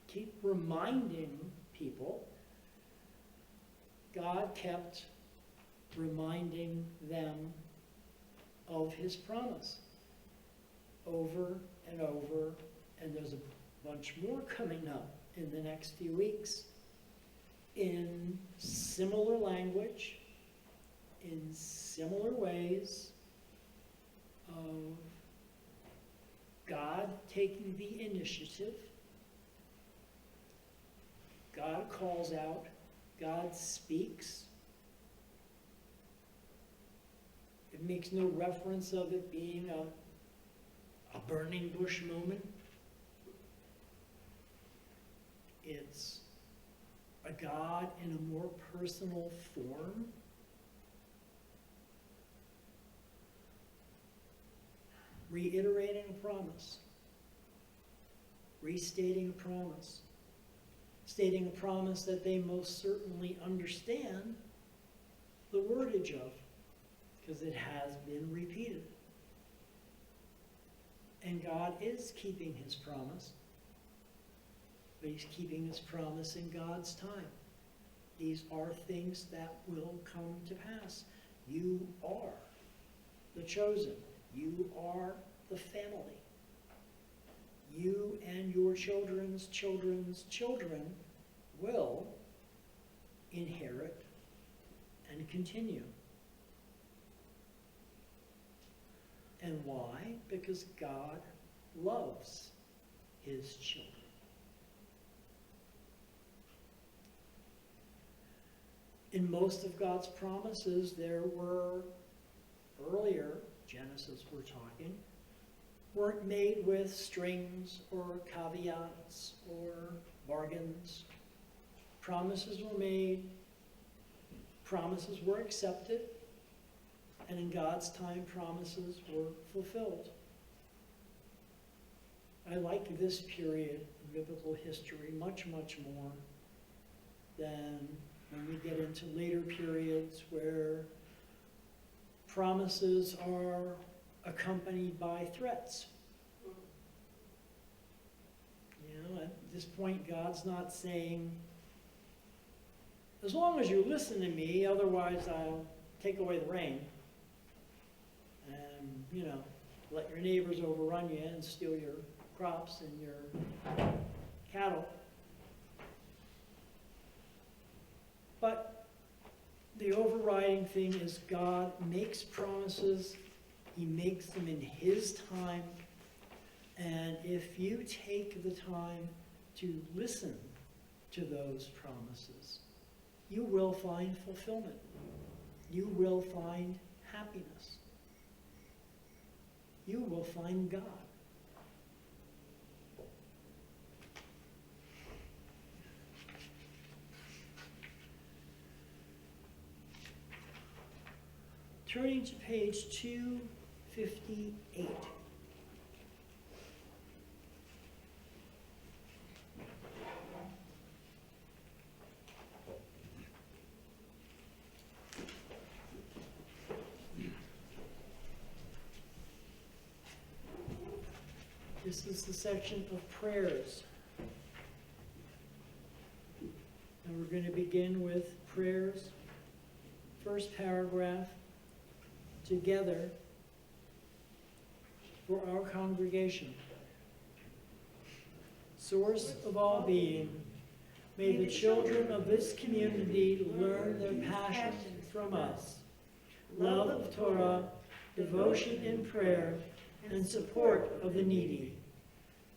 keep reminding people, God kept reminding them of his promise over and over, and there's a bunch more coming up in the next few weeks in similar language, in similar ways of God taking the initiative. God calls out, God speaks. It makes no reference of it being a burning bush moment. It's a God in a more personal form. Reiterating a promise. Restating a promise. Stating a promise that they most certainly understand the wordage of, because it has been repeated. And God is keeping his promise, but he's keeping his promise in God's time. These are things that will come to pass. You are the chosen. You are the family. You and your children's children's children will inherit and continue. And why? Because God loves his children. In most of God's promises, there were earlier, Genesis we're talking, weren't made with strings or caveats or bargains. Promises were made, promises were accepted, and in God's time, promises were fulfilled. I like this period in biblical history much, much more than when we get into later periods where promises are accompanied by threats. You know, at this point, God's not saying, as long as you listen to me, otherwise I'll take away the rain. And, you know, let your neighbors overrun you and steal your crops and your cattle. But the overriding thing is God makes promises. He makes them in his time. And if you take the time to listen to those promises, you will find fulfillment. You will find happiness. You will find God. Turning to page 258. This is the section of prayers. And we're going to begin with prayers. First paragraph, together for our congregation. Source of all being, may the children of this community learn their passion from us. Love of Torah, devotion in prayer, and support of the needy.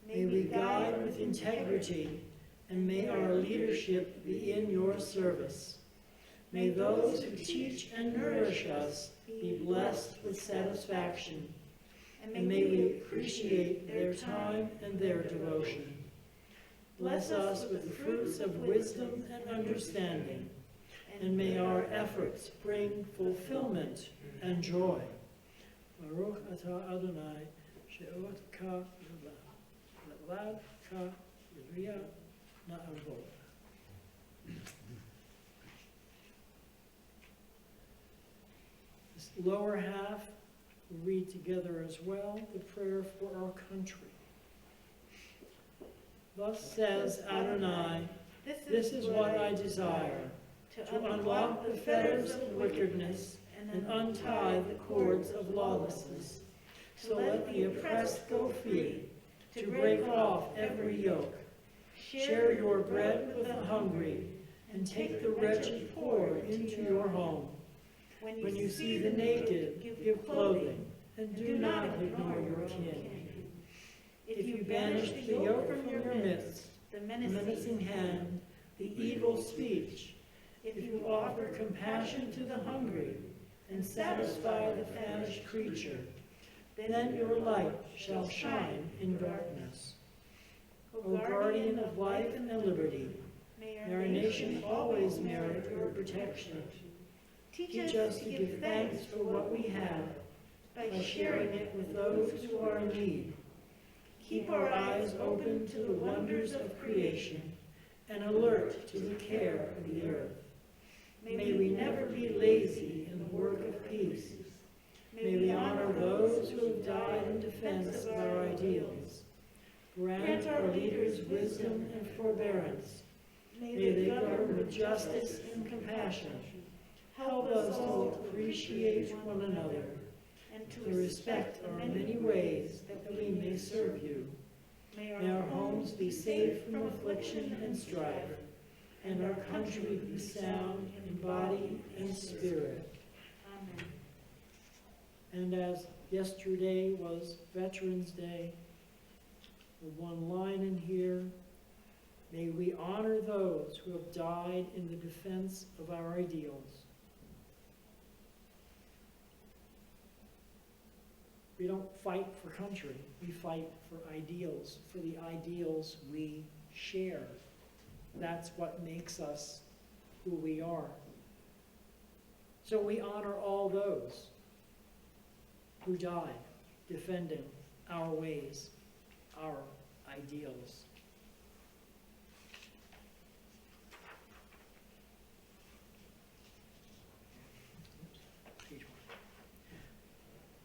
May we guide with integrity, and may our leadership be in your service. May those who teach and nourish us be blessed with satisfaction, and may we appreciate their time and their devotion. Bless us with the fruits of wisdom and understanding, and may our efforts bring fulfillment and joy. Baruch atah Adonai, she'ot ka levad ka yivriya na'avot. This lower half, we read together as well, the prayer for our country. Thus says Adonai, this is what I desire, to unlock the fetters of wickedness and untie the cords of lawlessness, to let the oppressed go free, to break off every yoke. Share your bread with the hungry, and take the wretched poor into your home. When you see the naked, give clothing, and do not ignore your kin. If you banish the yoke from your midst, the menacing hand, the evil speech, if you offer compassion to the hungry, and satisfy the famished creature, then your light shall shine in darkness. O guardian of life and liberty, may our nation always merit your protection. Teach us to give thanks for what we have, by sharing it with those who are in need. Keep our eyes open to the wonders of creation, and alert to the care of the earth. May we never be lazy in the work of peace. May we honor those who have died in defense of our ideals. Grant our leaders wisdom and forbearance. May they govern with justice and compassion. Help us to appreciate one another and to respect our many ways that we may serve you. May our homes be safe from affliction and strife, and our country be sound in body and spirit. Amen. And as yesterday was Veterans Day, the one line in here, may we honor those who have died in the defense of our ideals. We don't fight for country, we fight for ideals, for the ideals we share. That's what makes us who we are. So we honor all those who died defending our ways, our ideals.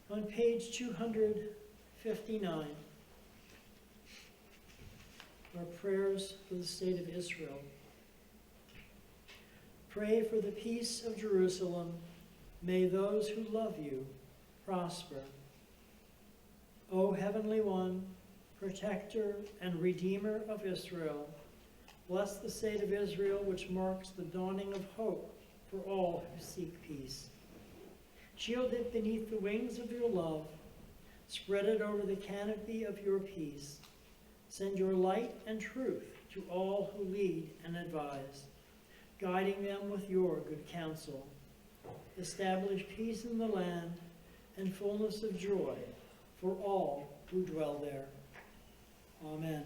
On page 259, our prayers for the state of Israel. Pray for the peace of Jerusalem. May those who love you prosper. O Heavenly One, Protector and Redeemer of Israel, bless the state of Israel, which marks the dawning of hope for all who seek peace. Shield it beneath the wings of your love. Spread it over the canopy of your peace. Send your light and truth to all who lead and advise, guiding them with your good counsel. Establish peace in the land and fullness of joy for all who dwell there. Amen.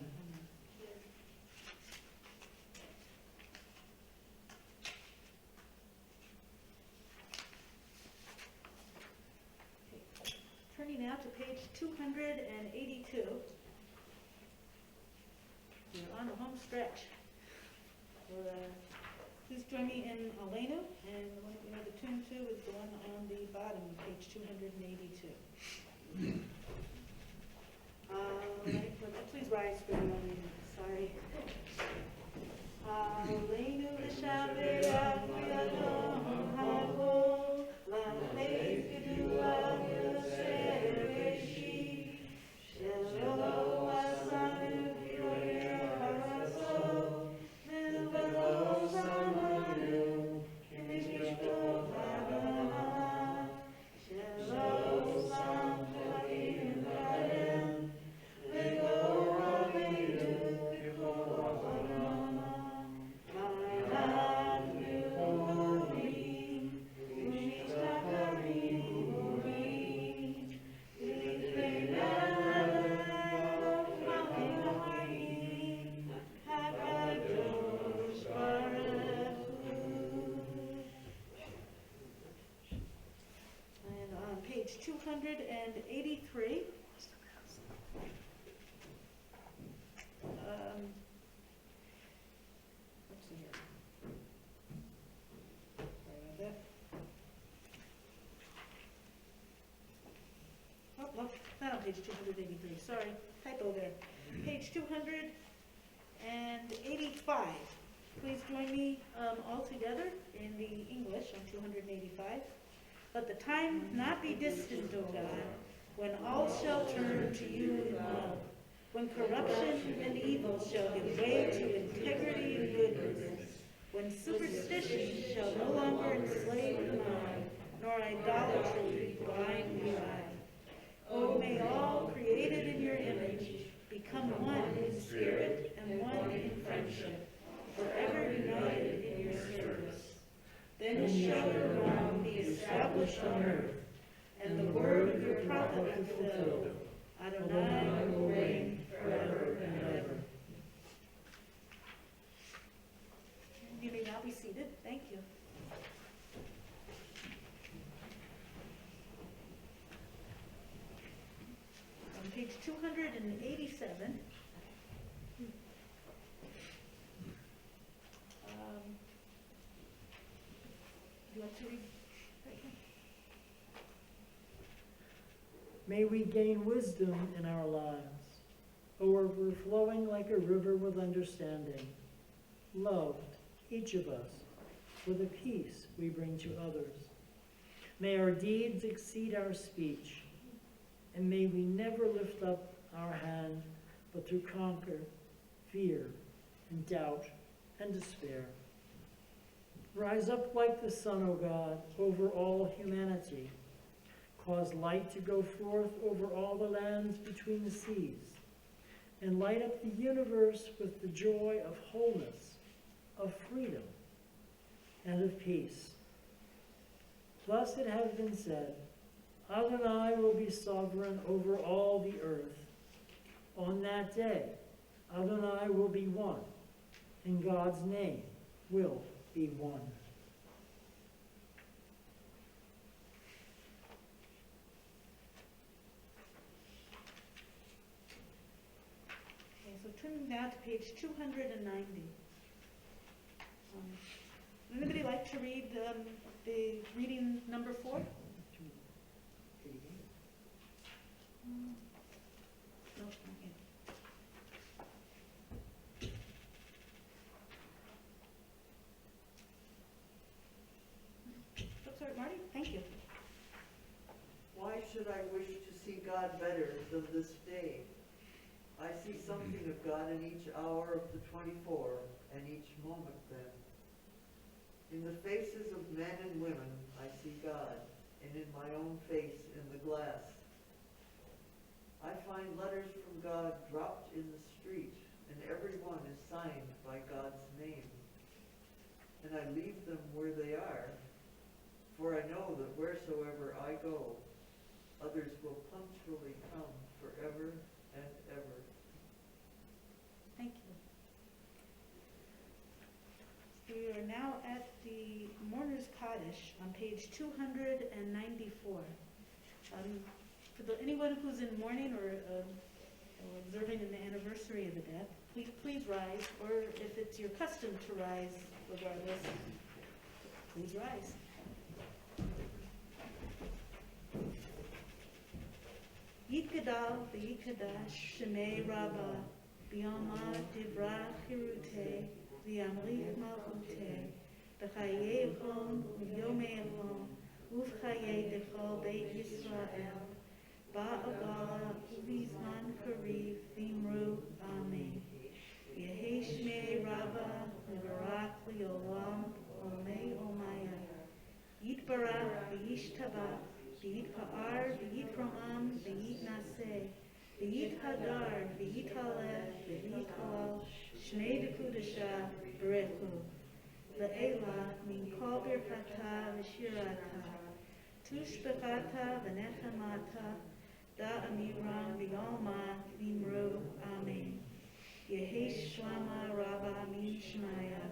Turning now to page 282. We're on the home stretch. Please join me in Alenu, and the one that we know the tune to is the one on the bottom of page 282. Please rise for the Alenu. Sorry. Alenu l'shabbat v'yadom ha'vol la'leif kedua yosef reshi shelo asanu v'yoyer haraso v'velo samanu k'mishto v'adama shelo sam v'ayim v'adem v'go rabbeinu v'kol v'adama And on page 283, let's see here. Sorry about that. Oh, no, not on page 283, sorry, typo there. Page 283, and 85. Please join me all together in the English on 285. Let the time not be distant, O God, when all shall turn to you in love, when corruption and evil shall give way to integrity and goodness, when superstition shall no longer enslave the mind, nor idolatry blind the eye. Oh, may all created in your image become one in spirit and one in friendship, forever united in your service. Then shall your realm be established on earth, and the word of your prophet fulfilled. Adonai will reign forever and ever. You may now be seated. Thank you. On page 287, you want to read? May we gain wisdom in our lives, overflowing like a river with understanding, loved, each of us, for the peace we bring to others. May our deeds exceed our speech, and may we never lift up our hand, but to conquer fear and doubt and despair. Rise up like the sun, O God, over all humanity. Cause light to go forth over all the lands between the seas, and light up the universe with the joy of wholeness, of freedom, and of peace. Thus it has been said, Adonai will be sovereign over all the earth. On that day, Adonai will be one, and God's name will be one. Okay, so turning now to page 290. Would anybody like to read the reading number 4? No, okay. Oops, sorry, Marty, thank you. Why should I wish to see God better than this day? I see something of God in each hour of the 24 and each moment then. In the faces of men and women I see God, and in my own face in the glass. I find letters from God dropped in the street, and every one is signed by God's name. And I leave them where they are, for I know that wheresoever I go, others will punctually come forever and ever. Thank you. We are now at the Mourner's Kaddish on page 294. For anyone who's in mourning or observing an anniversary of the death, please rise, or if it's your custom to rise regardless, please rise. Yitgadal v'yikadash shemei Rabbah b'yama divra chirute v'yamlich malchute b'chayei chom v'yomei chom uv'chayei dechol beit Yisrael ba'agala uv'izman kariv v'imru amen. Yehei shmei Rabbah v'barak li'olam omei omaya yitbarach v'yishtabach v'yitpa'ar v'yitramam v'yitnaseh v'yithadar v'yithaleh v'yithalal shnei dekudasha berechu le'ela min kol birkata v'shirata tushbechata v'nechamata da'amiram v'yalma v'imru amen. Yehei shlama rabba min shmaya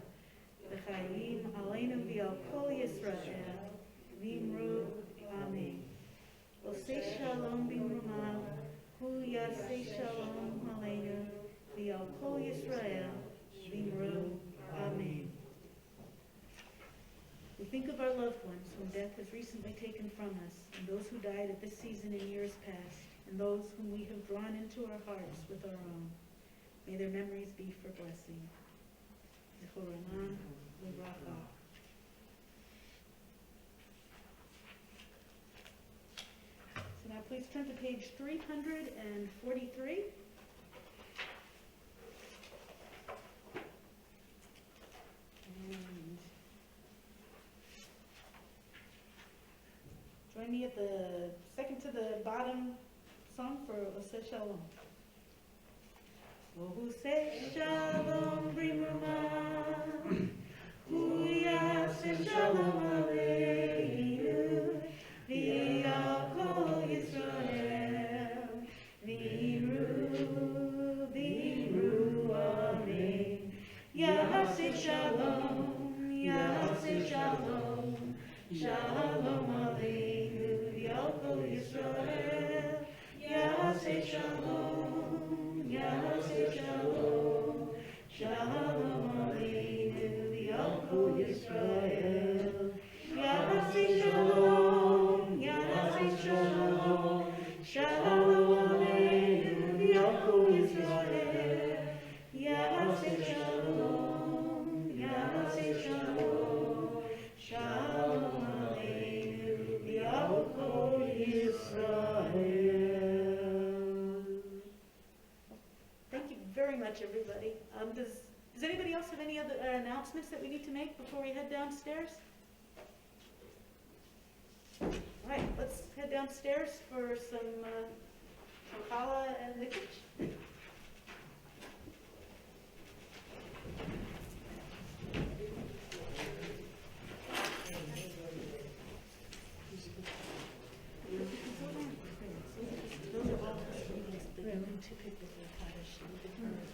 v'chayim aleinu v'al kol Yisrael v'imru amen. Osei shalom b'mrumav hu yasei shalom aleinu v'al kol Yisrael v'imru amen. We think of our loved ones whom death has recently taken from us, and those who died at this season in years past, and those whom we have drawn into our hearts with our own. May their memories be for blessing. Yehoram Uvracha. So now please turn to page 343. And join me at the second to the bottom song for Oseh Shalom. Oseh Shalom Brimuma, Uyaseh Shalom Aleinu, V'yakol Yisrael, V'imru Amen. Yaseh Shalom, Yaseh Shalom, Shalom Aleinu, V'yakol Yisrael, Yaseh Shalom, Yaseh Shalom, Shalom Aleinu, V'yakol Yisrael, Yaseh Shalom, Yaseh Shalom, Shalom Aleinu, V'yakol Yisrael, Yaseh Shalom, Yaseh Shalom, Shalom Aleinu, V'yakol Yisrael. Thank you very much, everybody. Does anybody else have any other announcements that we need to make before we head downstairs? All right, let's head downstairs for some challah and the kitchen. Those are all two people for Kaddish.